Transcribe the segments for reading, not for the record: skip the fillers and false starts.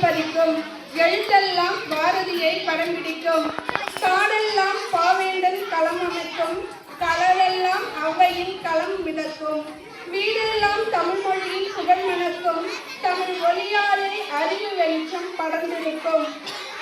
பதிக்கும். எழுத்தெல்லாம் பாரதியை படம் பிடிக்கும். காடெல்லாம் பாவேந்தன் களம் அமைக்கும். களவெல்லாம் அவையின் களம் மிதக்கும். வீடெல்லாம் தமிழ் மொழியில் புகழ் மணக்கும். தமிழ் ஒளியாலே அறிவு வெளிச்சம் படர்ந்திருக்கும்.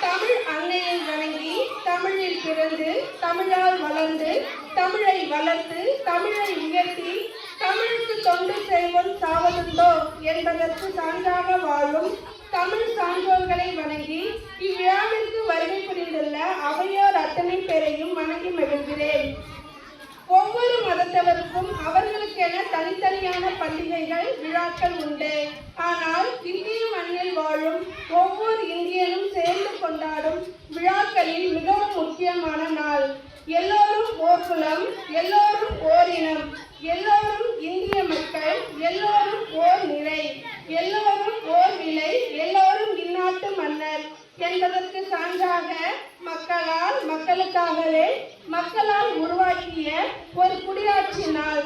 தமிழ் அன்னையை வணங்கி தமிழில் பிறந்து தமிழால் வளர்ந்து தமிழை வளர்த்து தமிழை உயர்த்தி தமிழுக்கு தொண்டு செய்வோம் சாவதுண்டோ என்பதற்கு சான்றாக வாழும் தமிழ் சான்றோர்களை வணங்கி இவ்விழாவிற்கு வருகை புரிந்துள்ள அவையோர் அத்தனை பேரையும் வணங்கி மகிழ்கிறேன். ஒவ்வொரு மதத்தவருக்கும் அவர்களுக்கென தனித்தனியான பண்டிகைகள் விழாக்கள் உண்டு. ஆனால் இந்திய மண்ணில் வாழும் ஒவ்வொரு இந்தியனும் சேர்ந்து கொண்டாடும் விழாக்களில் மிகவும் முக்கியமான நாள். எல்லோரும் ஓர் குலம், எல்லோரும் ஓர் இனம், எல்லோரும் இந்திய மக்கள், எல்லோரும் ஓர் நிலை, எல்லோரும் ஓர் விலை, எல்லோரும் இந்நாட்டு மன்னர் என்பதற்கு சான்றாக மக்களால் மக்களுக்காகவே மக்களால் உருவாக்கிய ஒரு குடியாட்சி நாள்.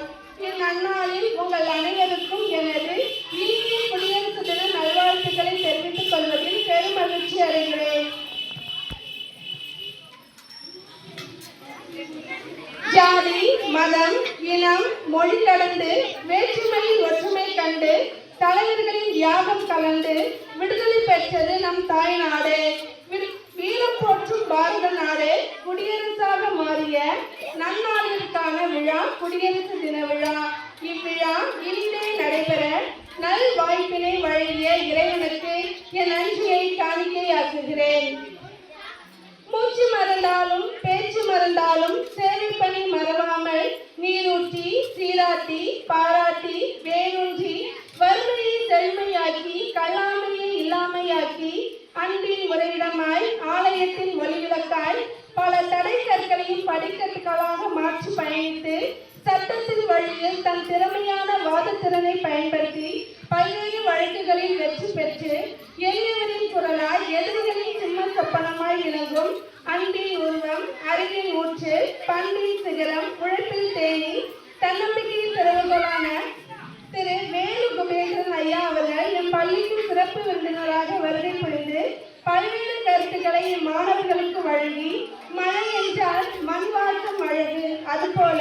இந்நன்னாளில் உங்கள் அனைவருக்கும் எனது இந்திய குடியரசு தின நல்வாழ்த்துக்களை தெரிவித்துக் கொள்வதில் பெருமகிழ்ச்சி அடைகிறேன். ஜாதி, மதம், இனம், மொழி கடந்து வேற்றுமையில் ஒற்றுமை கண்டு தலைவர்களின் தியாகம் கலந்து விடுதலை பெற்றது நம் தாய் நாடு. வீரம் போற்றும் பாரத நாடு குடியரசாக மாறிய நன்னாளிற்கான விழா குடியரசு தின விழா. இவ்விழா இனிதே நடைபெற நல் வாய்ப்பினை வழங்கிய இறைவனுக்கு என் நன்றியை காணிக்கையாக்குகிறேன். மூச்சு மறந்தாலும் பேச்சு மறந்தாலும் சேவை பணி மறவாமல் நீரூற்றி சீராட்டி பாராட்டி வேரூன்றி வறுமையை செழுமையாக்கி கல்லாமையை இல்லாமையாக்கி அன்பின் உறைவிடமாய் ஆலயத்தின் ஒளிவிளக்காய் பல தடை கற்களையும் படிக்கட்டுகளாக மாற்றி பயணித்து சட்டத்தின் வழியில் தன் திறமையான வாதத்திறனை பயன்படுத்தி பல்வேறு வழக்குகளில் வெற்றி பெற்று எளியவரின் குரலாய் எதிரிகளின் சிம்ம சொப்பனமாய் விளங்கும் அன்பின் உருவம், அறிவின் ஊற்று, பண்பின் சிகரம், உழைப்பில் தேனி, தன்னம்பிக்கையின் திறவுகோலான திரு வேலு குபேந்திரன் ஐயா அவர்கள் எம் பள்ளிக்கு சிறப்பு விருந்தினராக வருகை புரிந்து பல்வேறு கருத்துக்களை மாணவர்களுக்கு வழங்கி மழை என்றால் மண் வாழ்க்கும் அழகு, அதுபோல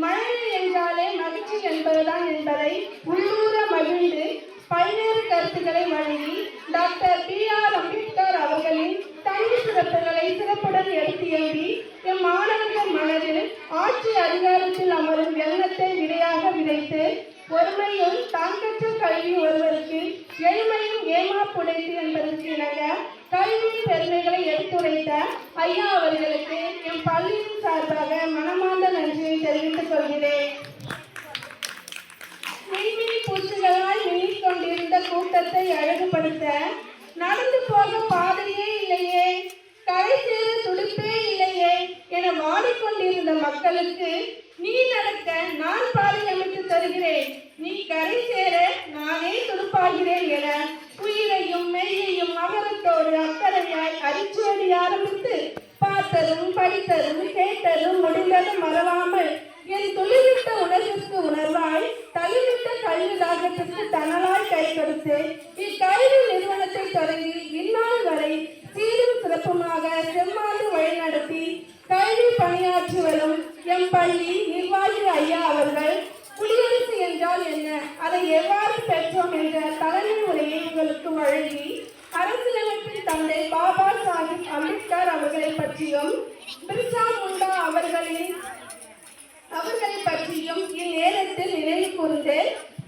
மழை என்றாலே மகிழ்ச்சி என்பதுதான் என்பதை உள்ளூர மகிழ்ந்து பல்வேறு கருத்துக்களை வழங்கி டாக்டர் பி.ஆர். அம்பேத்கர் அவர்களின் தனி சிறப்புகளை சிறப்புடன் எடுத்தியம்பி எம் மாணவர்கள் மனதில் ஆட்சி அதிகாரத்தில் அமரும் எண்ணத்தை விடையாக விதைத்து ஒருமையும் தாங்கற்ற கல்வி ஒருவருக்கு எளிமையும் ஏமாப்புடைத்து என்பதற்கு இணங்க கல்வியின் பெருமைகளை எடுத்துரைத்த ஐயா அவர்களுக்கு எம் பள்ளியின் சார்பாக மனமார்ந்த நன்றியை தெரிவித்துக் கொள்கிறேன். மின்மினி பூச்சிகளால் மின்னிக் கொண்டிருந்த கூட்டத்தை அழகுபடுத்த நடந்து போக பாதையே இல்லையே, கரை சேர துடிப்பே இல்லையே என வாடிக்கொண்டிருந்த மக்களுக்கு நீ நடக்க நான் பாதை அமைத்து தருகிறேன், நீ கரை சேர நானே துடுப்பாகிறேன் என உயிரையும் மெய்யையும் அகரத்தோடு அக்கறையாய் அரிச்சுவடி ஆரம்பித்து பார்த்ததும் படித்ததும் கேட்டதும் முடிந்ததும் மறவாமல் என் துளிவிட்ட உணர்விற்கு உணர்வாய் தள்ளிவிட்ட கல்வி தாகத்திற்கு தனலாய் கை கொடுத்து இக்கல்வி நிறுவனத்தை தொடங்கி இந்நாள் வரை சீரும் சிறப்புமாக செம்மாண்டு வழிநடத்தி கல்வி பணியாற்றி வரும் எம் பள்ளி நிர்வாகி ஐயா அவர்கள் குடியரசு என்றால் என்ன, அதை எவ்வாறு பெற்றோம் என்ற தலைமை உரையை உங்களுக்கு வழங்கி அரசியலமைப்பின் தந்தை பாபா சாஹிப் அம்பேத்கர் அவர்களை பற்றியும் பிர்சா முண்டா அவர்களை பற்றியும் இந்நேரத்தில் நினைவு கூர்ந்து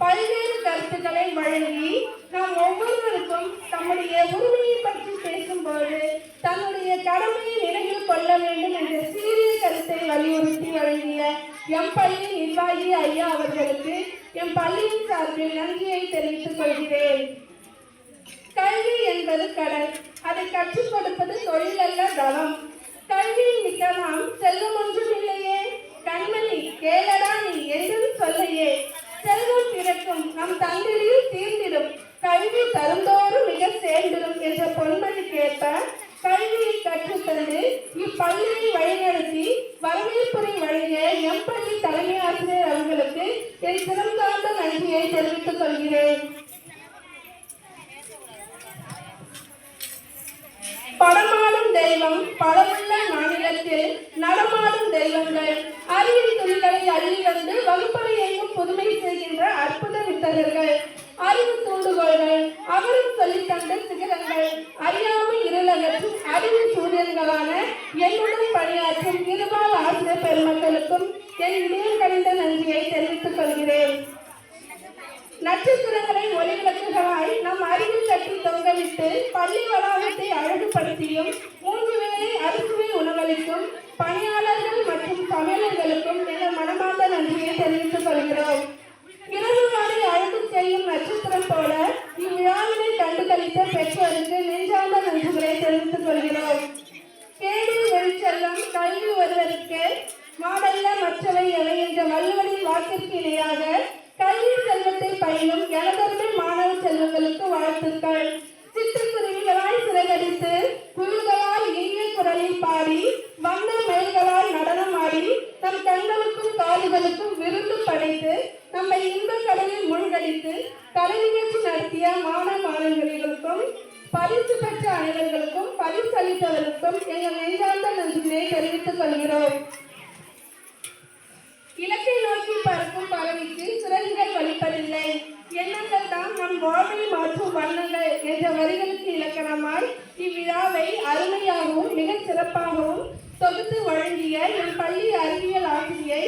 பல்வேறு கருத்துக்களை வழங்கி நாம் ஒவ்வொருவருக்கும் தம்முடைய உரிமையை பற்றி பேசும்போது தன்னுடைய கடமையை நினைவில் கொள்ள வேண்டும் என்ற சீரிய கருத்தை வலியுறுத்தி வழங்கிய எம் பள்ளி நிர்வாகி ஐயா அவர்களுக்கு எம் பள்ளியின் சார்பில் நன்றியை தெரிவித்துக் கொள்கிறேன். கல்வி என்பது கடல், அதை கற்றுக் கொடுப்பது தொழில் அல்ல தவம். கல்வியில் மிக்கலாம் செல்வம் ஒன்றும் இல்லையே, கண்மணி கேளடா நீ என்று சொல்லையே, செல்வம் பிறக்கும் நம் தந்தையில் தீர்ந்திடும், கல்வி தருந்தோறும் மிக சேர்ந்திடும் என்ற பொன்மொழிக்கேற்ப கல்வியை கற்றுத்தந்து இப்பள்ளியை வழிநடத்தி வரவேற்புரை வழங்கிய எம் பள்ளி தலைமை ஆசிரியர் அவர்களுக்கு என் சிறந்தார்ந்த நன்றியை தெரிவித்துக் கொள்கிறேன். வடிவத்தில் நடமாடும் தெய்வங்கள், அறிவின் துளிகளை அள்ளி வந்து வகுப்பறை எங்கும் புதுமை செய்கின்ற அற்புத வித்தகர்கள், அறிவு தூண்டுகோள்கள், அவரும் சொல்லித் தந்த சிகரங்கள், அறியாமை இருளகற்றும் அறிவு சூரியன்களான என்னுடன் பணியாற்றும் இருபால் ஆசிரியர் பெருமக்களுக்கும் என் இதயம் கணிந்த நன்றியை தெரிவித்துக் கொள்கிறேன். நட்சத்திரங்களை ஒளிவிளக்குகளாய் நம் அறிவில் கட்டி தொங்கவிட்டு பள்ளி வளாகத்தை அழகுபடுத்தியும் 3 வேளை அறுசுவை உணவளிக்கும் பணியாளர்கள் மற்றும் சமையலர்களுக்கும் எங்கள் மனமார்ந்த நன்றியை தெரிவித்துக் கொள்கிறோம். இரவு நாளை அழகு செய்யும் நட்சத்திரம் போல இவ்விழாவினை கண்டுகளித்த பெற்றோருக்கு நெஞ்சார்ந்த நன்றிகளை தெரிவித்துக் கொள்கிறோம். கேடு வெளிச்செல்லம் கல்வி வருவதற்கு மாடல்ல மற்றவை எவை என்ற வள்ளுவரின் வாக்கிற்கு இணையாக கல்வி செல்வத்தை பயிலும் எனதருமை மாணவ செல்வங்களுக்கு வாழ்த்துக்கள். சிட்டுக்குருவிகளாய் சிறகடித்து குயில்களால் இனிய குரலில் பாடி வண்ண மயில்களால் நடனமாடி நம் கண்களுக்கும் காதுகளுக்கும் விருந்து படைத்து நம்மை இன்பக் கடலில் மூழ்கடித்து கலை நிகழ்ச்சி நடத்திய மாணவ மாணவிகளுக்கும் பரிசு பெற்ற அனைவர்களுக்கும் பரிசு அளித்தவர்களுக்கும் எங்கள் நெஞ்சார்ந்த நன்றியை தெரிவித்துக் கொள்கிறோம். இலக்கை நோக்கி பறக்கும் பறவைக்கு சிறகுகள் வலிப்பதில்லை, எண்ணங்கள் தான் நம் வாழ்வை மாற்றும் வண்ணங்கள் என்ற வரிகளுக்கு இலக்கணமாய் இவ்விழாவை அருமையாகவும் மிகச் சிறப்பாகவும் தொகுத்து வழங்கிய என் பள்ளி அறிவியல் ஆசிரியை